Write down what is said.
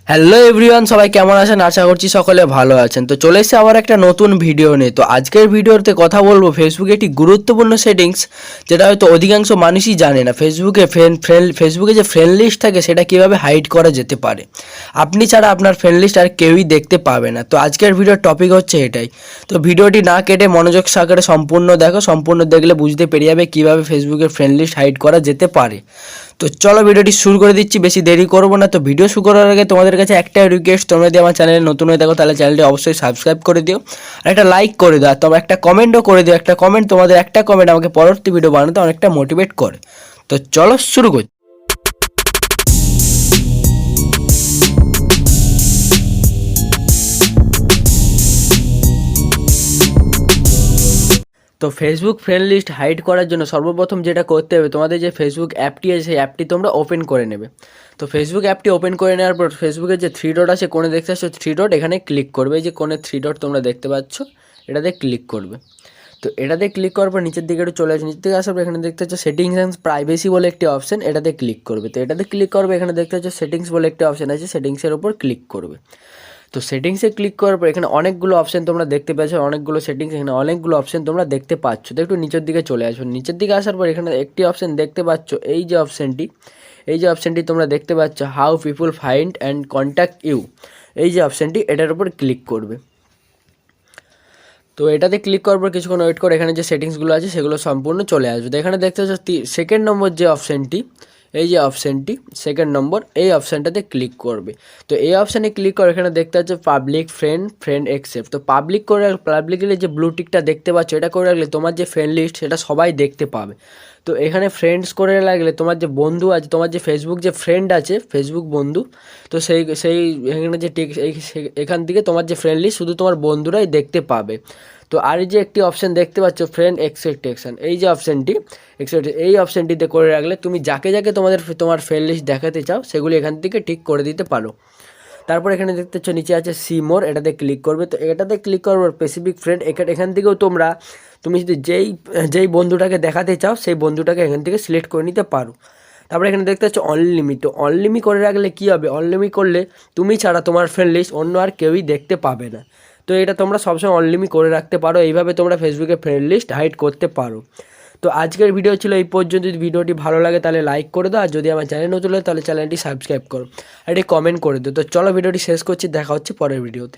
Hello everyone, সবাই কেমন আছেন? আশা করছি সকলে ভালো আছেন। তো চলে এসেছে আবার একটা নতুন ভিডিও নিয়ে। তো আজকের ভিডিওতে কথা বলবো ফেসবুকে একটি গুরুত্বপূর্ণ সেটিংস, যেটা হয়তো অধিকাংশ মানুষই জানে না। ফেসবুকে যে ফ্রেন্ড লিস্ট থাকে সেটা কিভাবে হাইড করা যেতে পারে। আপনি ছাড়া আপনার ফ্রেন্ড লিস্ট আর কেউই দেখতে পাবে না। তো আজকের ভিডিওর টপিক হচ্ছে এটাই। তো ভিডিওটি না কেটে মনোযোগ সহকারে সম্পূর্ণ দেখো। সম্পূর্ণ দেখলে বুঝতে পেরে যাবে কীভাবে ফেসবুকের ফ্রেন্ড লিস্ট হাইড করা যেতে পারে। তো চলো ভিডিওটি শুরু করে দিচ্ছি, বেশি দেরি করবো না। তো ভিডিও শুরু করার আগে তোমাদের কাছে একটা রিকোয়েস্ট, তোমরা যদি আমার চ্যানেলে নতুন হয়ে থাকো তাহলে চ্যানেলটি অবশ্যই সাবস্ক্রাইব করে দিও, আর একটা লাইক করে দাও, তবে একটা কমেন্টও করে দিও। একটা কমেন্ট, তোমাদের একটা কমেন্ট আমাকে পরবর্তী ভিডিও বানাতে অনেকটা মোটিভেট করে। তো চলো শুরু করি। তো ফেসবুক ফ্রেন্ড লিস্ট হাইড করার জন্য সর্বপ্রথম যেটা করতে হবে, তোমাদের যে ফেসবুক অ্যাপটি আছে সেই অ্যাপটি তোমরা ওপেন করে নেবে। তো ফেসবুক অ্যাপটি ওপেন করে নেওয়ার পর ফেসবুকের যে থ্রি ডট আছে, কোণে দেখতে পাচ্ছ থ্রি ডট, এখানে ক্লিক করবে। এই যে কোণে থ্রি ডট তোমরা দেখতে পাচ্ছ, এটাতে ক্লিক করবে। তো এটাতে ক্লিক করার পর নিচের দিকে একটু চলে আসবে। নিচের দিকে আসার পর এখানে দেখতে পাচ্ছ সেটিংস অ্যান্ড প্রাইভেসি বলে একটি অপশন, এটাতে ক্লিক করবে। তো এটাতে ক্লিক করবে, এখানে দেখতে পাচ্ছ সেটিংস বলে একটি অপশন আছে, সেটিংসের উপর ক্লিক করবে। তো সেটিংসে ক্লিক করার পর এখানে অনেকগুলো অপশন তোমরা দেখতে পাচ্ছ, অনেকগুলো সেটিংস, এখানে অনেকগুলো অপশন তোমরা দেখতে পাচ্ছ। তো একটু নিচের দিকে চলে আসবে। নিচের দিকে আসার পর এখানে একটি অপশন দেখতে পাচ্ছ, এই যে অপশনটি তোমরা দেখতে পাচ্ছ, how people find and contact you, এই যে অপশনটি, এটার উপর ক্লিক করবে। তো এটাতে ক্লিক করার পর কিছুক্ষণ ওয়েট করে এখানে যে সেটিংসগুলো আছে সেগুলো সম্পূর্ণ চলে আসবে। তো এখানে দেখতে পাচ্ছ সেকেন্ড নম্বর যে অপশনটি, এই যে অপশানটি সেকেন্ড নম্বর, এই অপশানটাতে ক্লিক করবে। তো এই অপশানে ক্লিক করে এখানে দেখতে পাচ্ছ পাবলিক ফ্রেন্ড অ্যাকসেপ্ট। তো পাবলিকলি যে ব্লু টিকটা দেখতে পাচ্ছ, এটা করে রাখলে তোমার যে ফ্রেন্ড লিস্ট সেটা সবাই দেখতে পাবে। তো এখানে ফ্রেন্ডস করে রাখলে তোমার যে বন্ধু আছে, তোমার যে ফেসবুক যে ফ্রেন্ড আছে, ফেসবুক বন্ধু, তো সেই এখানে যে টিক এখান থেকে তোমার যে ফ্রেন্ড লিস্ট শুধু তোমার বন্ধুরাই দেখতে পাবে। তো আর এই যে একটি অপশান দেখতে পাচ্ছ ফ্রেন্ড এক্সপেকটেশন, এই যে অপশানটি এই অপশানটিতে করে রাখলে তুমি যাকে যাকে তোমার ফ্রেন্ড লিস্ট দেখাতে চাও সেগুলি এখান থেকে ঠিক করে দিতে পারো। তারপর এখানে দেখতে পাচ্ছ নিচে আছে সি মোর, এটাতে ক্লিক করবে। তো এটাতে ক্লিক করবার স্পেসিফিক ফ্রেন্ড, এখান থেকেও তুমি যদি যেই বন্ধুটাকে দেখাতে চাও সেই বন্ধুটাকে এখান থেকে সিলেক্ট করে নিতে পারো। তারপরে এখানে দেখতে পাচ্ছ অনলিমি। তো অনলিমি করে রাখলে কী হবে, অনলিমি করলে তুমি ছাড়া তোমার ফ্রেন্ড লিস্ট অন্য আর কেউই দেখতে পাবে না। তো এটা তোমরা সবসময় অনলিমি করে রাখতে পারো, এইভাবে তোমরা ফেসবুকে ফ্রেন্ড লিস্ট হাইড করতে পারো। তো আজকের ভিডিও ছিল এই পর্যন্ত। যদি ভিডিওটি ভালো লাগে তাহলে লাইক করে দাও, আর যদি আমার চ্যানেল নতুন হয় তাহলে চ্যানেলটি সাবস্ক্রাইব করো, আর এটি কমেন্ট করে দিও। তো চলো ভিডিওটি শেষ করছি, দেখা হচ্ছে পরের ভিডিওতে।